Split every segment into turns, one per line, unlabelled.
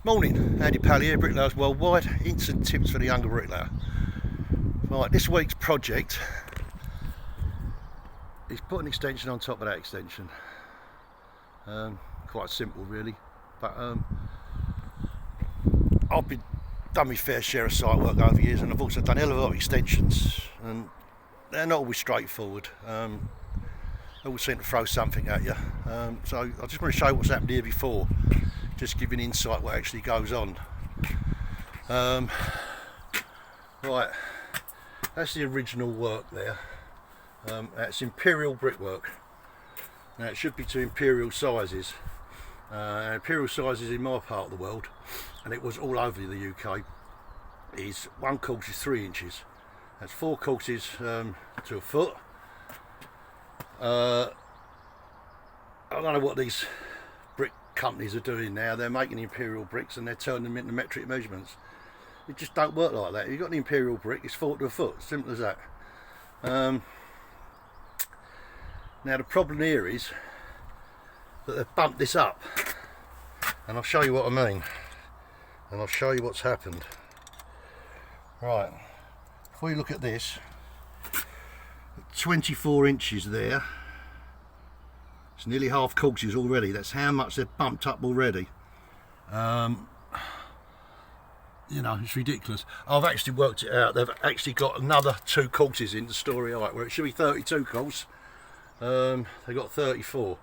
Morning, Andy Pally here, Bricklayers Worldwide. Hints and tips for the younger bricklayer. Right, this week's project is put an extension on top of that extension. Quite simple really, but I've done my fair share of site work over the years, and I've also done a hell of a lot of extensions, and they're not always straightforward. They always seem to throw something at you. So I just want to show you what's happened here before, just give you an insight what actually goes on. Right, that's the original work there. That's imperial brickwork. Now it should be to imperial sizes. Imperial sizes in my part of the world, and it was all over the UK, is 1 course is 3 inches. That's 4 courses to a foot. I don't know what these brick companies are doing now. They're making imperial bricks and they're turning them into metric measurements. It just don't work like that. If you've got an imperial brick, it's 4 to a foot, simple as that. Now the problem here is that they've bumped this up, and I'll show you what I mean, and I'll show you what's happened. Right, before you look at this, 24 inches there, it's nearly half courses already. That's how much they've bumped up already. You know, it's ridiculous. I've actually worked it out. They've actually got another 2 courses in the story height, where it should be 32 course. They got 34.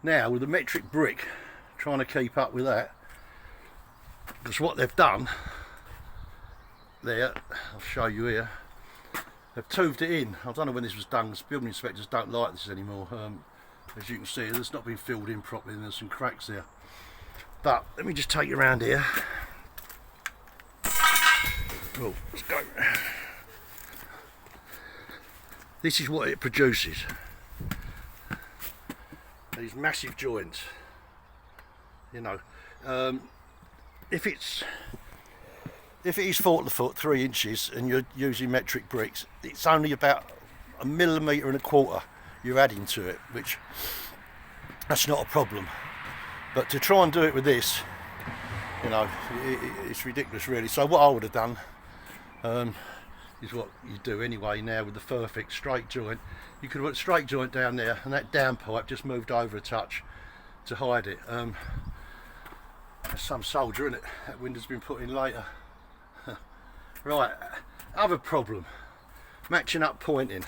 Now with the metric brick, trying to keep up with that, because what they've done there, I'll show you here, they've toothed it in. I don't know when this was done, because building inspectors don't like this anymore. As you can see, it's not been filled in properly and there's some cracks there. But let me just take you around here. Oh, let's go. This is what it produces. These massive joints. You know, if it is 4 to the foot, 3 inches, and you're using metric bricks, it's only about 1.25 millimetres you're adding to it, which that's not a problem. But to try and do it with this, you know, it's ridiculous really. So what I would have done is what you do anyway now with the perfect straight joint. You could put a straight joint down there, and that downpipe just moved over a touch to hide it. There's some solder in it. That window's been put in later. Right, other problem, matching up pointing.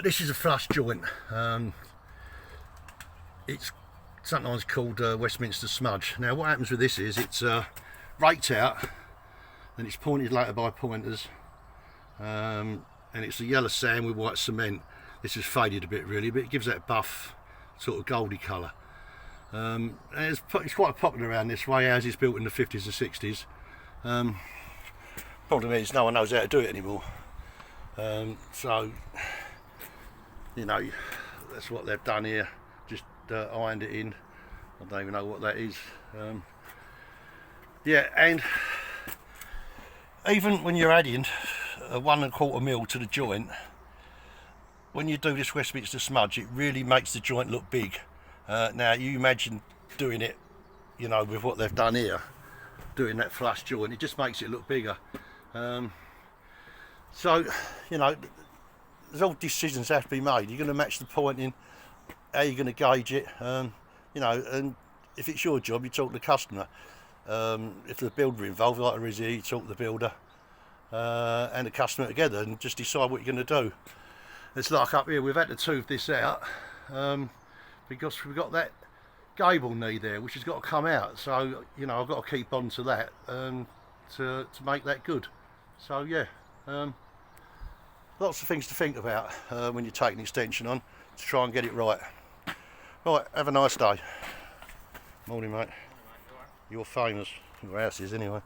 This is a flush joint. It's sometimes called Westminster smudge. Now what happens with this is it's raked out, and it's pointed later by pointers, and it's a yellow sand with white cement. This has faded a bit really, but it gives that buff sort of goldy colour. And it's quite popular around this way, as it's built in the 50s and 60s. Problem is no one knows how to do it anymore. So you know, that's what they've done here, just ironed it in. I don't even know what that is. Yeah, and even when you're adding a 1 1/4 mil to the joint, when you do this Westminster smudge, it really makes the joint look big. Now you imagine doing it, you know, with what they've done here, doing that flush joint, it just makes it look bigger. So, you know, there's all decisions have to be made. You're going to match the pointing, how you're going to gauge it, you know, and if it's your job, you talk to the customer. If the builder involved, like there is here, you talk to the builder and the customer together and just decide what you're going to do. It's like up here, we've had to tooth this out because we've got that gable knee there, which has got to come out. So, you know, I've got to keep on to that to make that good. So, yeah. Lots of things to think about when you're taking extension on to try and get it right. Right, have a nice day. Morning, mate. You're famous. Your house is anyway.